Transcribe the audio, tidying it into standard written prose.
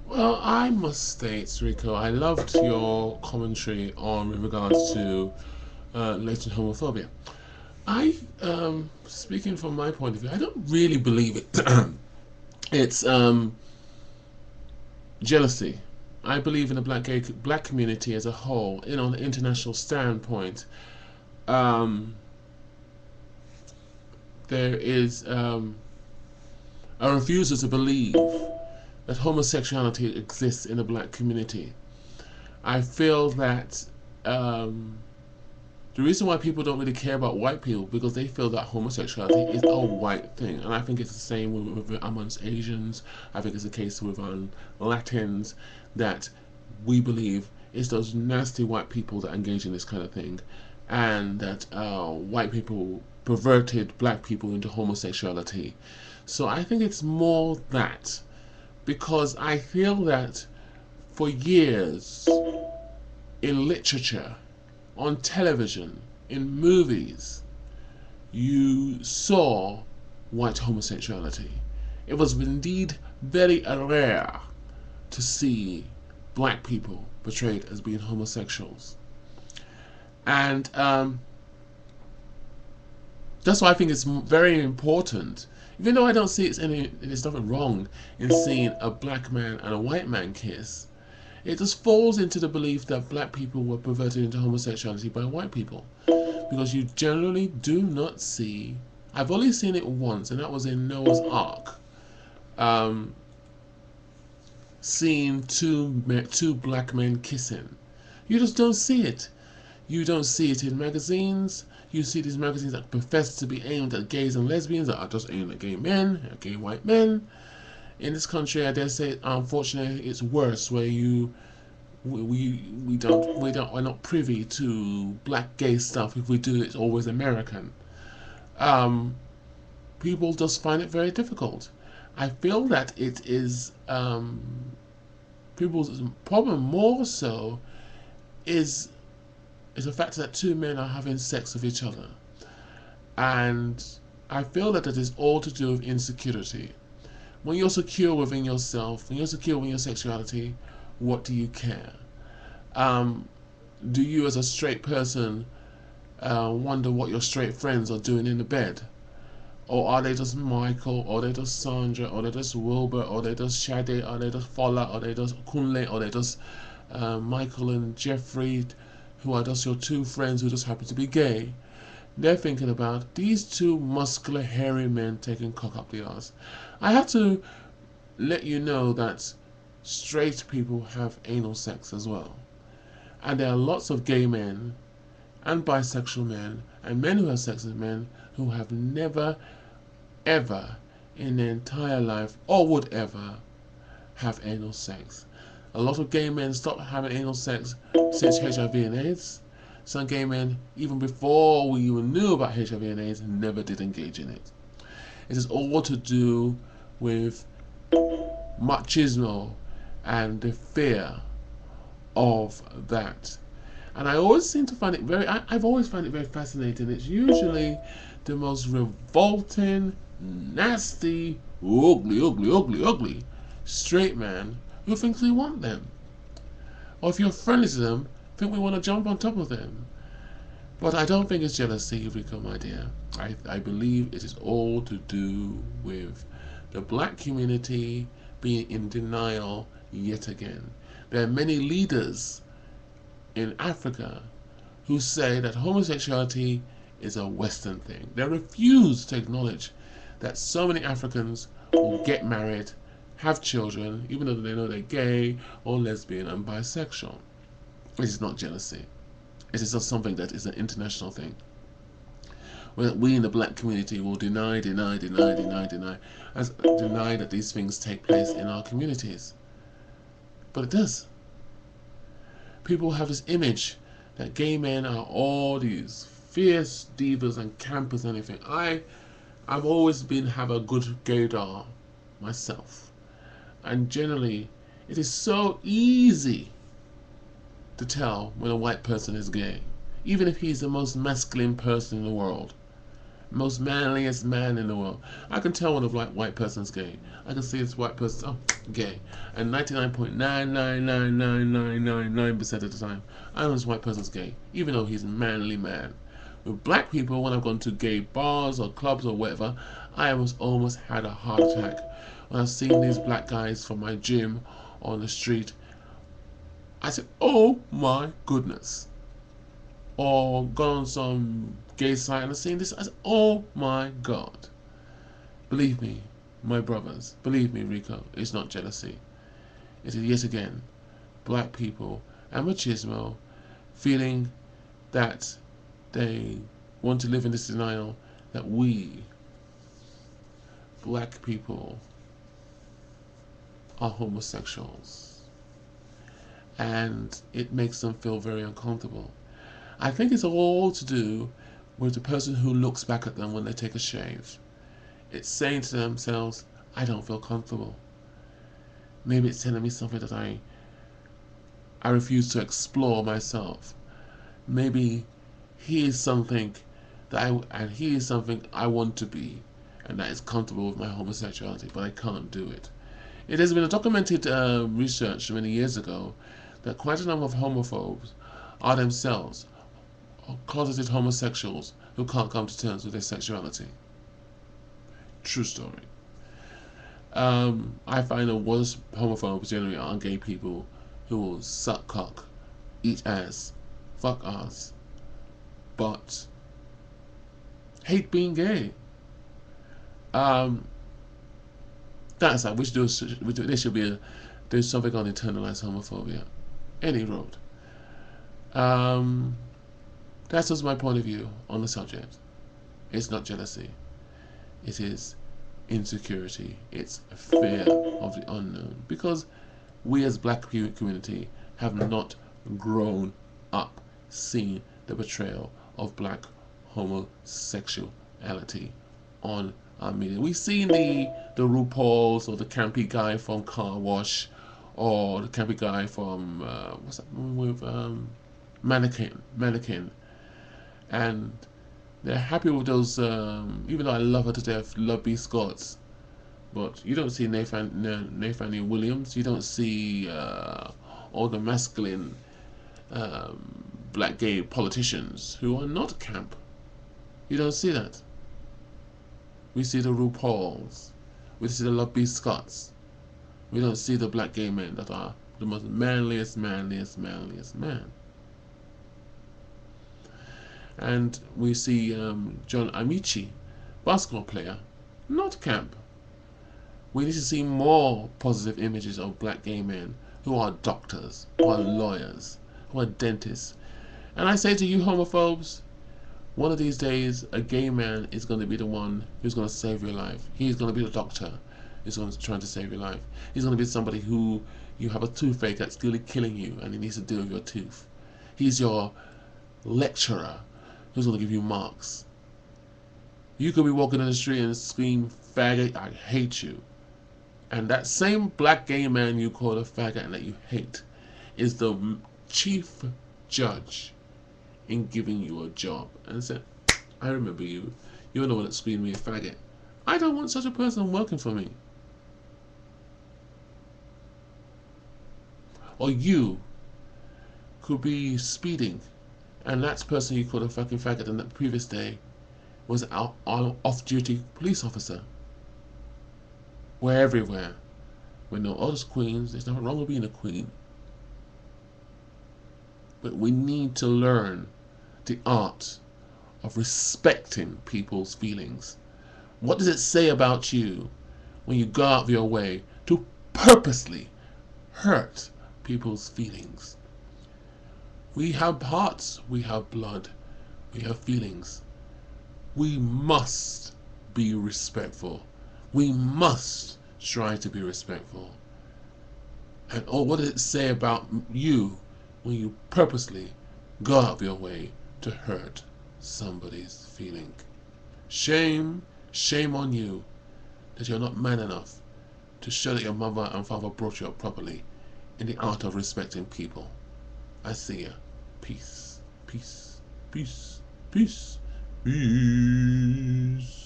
Well, I must state, Rico, I loved your commentary on with regards to latent homophobia. Speaking from my point of view, I don't really believe it. It's jealousy. I believe in the black community as a whole, on an international standpoint. Um, there is a refusal to believe that homosexuality exists in the black community. I feel that um, the reason why people don't really care about white people because they feel that homosexuality is a white thing, and I think it's the same amongst Asians. I think it's the case with Latins that we believe it's those nasty white people that engage in this kind of thing, and that white people perverted black people into homosexuality. So I think it's more that because I feel that for years in literature, on television, in movies, you saw white homosexuality. It was indeed very rare to see black people portrayed as being homosexuals. And that's why I think it's very important. Even though I don't see there's nothing wrong in seeing a black man and a white man kiss, it just falls into the belief that black people were perverted into homosexuality by white people. Because you generally do not see. I've only seen it once, and that was in Noah's Ark. Um, Seeing two black men kissing. You just don't see it. You don't see it in magazines. You see these magazines that profess to be aimed at gays and lesbians that are just aimed at gay men, at gay white men. In this country, I dare say, unfortunately, it's worse. Where we're not privy to black gay stuff. If we do, it's always American. Um, People just find it very difficult. I feel that it is people's problem more so is the fact that two men are having sex with each other, and I feel that it is all to do with insecurity. When you're secure within yourself, when you're secure in your sexuality, what do you care? Um, do you, as a straight person, wonder what your straight friends are doing in the bed? Or are they just Michael, or they just Sandra, or they just Wilbur, or they just Shade, or they just Fola, or they just Kunle, or they just Michael and Jeffrey, who are just your two friends who just happen to be gay? They're thinking about these two muscular, hairy men taking cock up the arse. I have to let you know that straight people have anal sex as well. And there are lots of gay men and bisexual men and men who have sex with men who have never, ever in their entire life or would ever have anal sex. A lot of gay men stopped having anal sex since HIV and AIDS. Some gay men, even before we even knew about HIV and AIDS, never did engage in it. It is all to do with machismo and the fear of that. And I always seem to find it I've always found it very fascinating. It's usually the most revolting, nasty, ugly straight man who thinks we want them. Or if you're friendly to them, think we want to jump on top of them. But I don't think it's jealousy, Rico, my dear. I believe it is all to do with the black community being in denial yet again. There are many leaders in Africa who say that homosexuality is a Western thing. They refuse to acknowledge that so many Africans will get married, have children, even though they know they're gay or lesbian and bisexual. It is not jealousy. It is just something that is an international thing. We in the black community will deny that these things take place in our communities. But it does. People have this image that gay men are all these fierce divas and campers and anything. I've always have a good gaydar myself. And generally, it is so easy to tell when a white person is gay, even if he's the most masculine person in the world. Most manliest man in the world. I can tell when a white person's gay. I can see this white person, oh, gay. And 99.9999999% of the time, I know this white person's gay, even though he's a manly man. With black people, when I've gone to gay bars or clubs or whatever, I almost had a heart attack when I've seen these black guys from my gym on the street. I said, oh my goodness. Or gone on some gay site and I've seen this. I said, oh my God. Believe me, my brothers, believe me, Rico, it's not jealousy. It is yet again black people and machismo feeling that they want to live in this denial that we, black people, are homosexuals. And it makes them feel very uncomfortable. I think it's all to do with the person who looks back at them when they take a shave. It's saying to themselves, I don't feel comfortable. Maybe it's telling me something that I refuse to explore myself. Maybe he is something he is something I want to be, and that is comfortable with my homosexuality, but I can't do it. It has been a documented research many years ago that quite a number of homophobes are themselves closeted homosexuals who can't come to terms with their sexuality. True story. I find the worst homophobes generally are gay people who will suck cock, eat ass, fuck ass, but hate being gay. That's like there should be there's something on internalized homophobia. Any road. That's just my point of view on the subject. It's not jealousy. It is insecurity. It's fear of the unknown. Because we as black community have not grown up seeing the betrayal of black homosexuality on our media. We've seen the RuPauls or the campy guy from Car Wash or the campy guy from what's that movie with Mannequin, and they're happy with those. Even though I love her to death, love B. Scott's, but you don't see Nathaniel Williams. You don't see all the masculine black gay politicians who are not camp. You don't see that. We see the RuPauls. We see the Love B. Scotts. We don't see the black gay men that are the most manliest man. And we see John Amici, basketball player, not camp. We need to see more positive images of black gay men who are doctors, who are lawyers, who are dentists. And I say to you homophobes, one of these days a gay man is going to be the one who's going to save your life. He's going to be the doctor who's going to try to save your life. He's going to be somebody who you have a toothache that's really killing you and he needs to deal with your tooth. He's your lecturer who's going to give you marks. You could be walking in the street and scream, faggot, I hate you. And that same black gay man you call a faggot and that you hate is the chief judge in giving you a job. And said, I remember you. You're the one that screamed me a faggot. I don't want such a person working for me. Or you could be speeding and that person you called a fucking faggot on that previous day was an off-duty police officer. We're everywhere. We're not all just queens. There's nothing wrong with being a queen. But we need to learn the art of respecting people's feelings. What does it say about you when you go out of your way to purposely hurt people's feelings? We have hearts, we have blood, we have feelings. We must be respectful. We must try to be respectful. And what does it say about you when you purposely go out of your way to hurt somebody's feeling? Shame, shame on you that you're not man enough to show that your mother and father brought you up properly in the art of respecting people. I see ya. Peace, peace, peace, peace. Peace.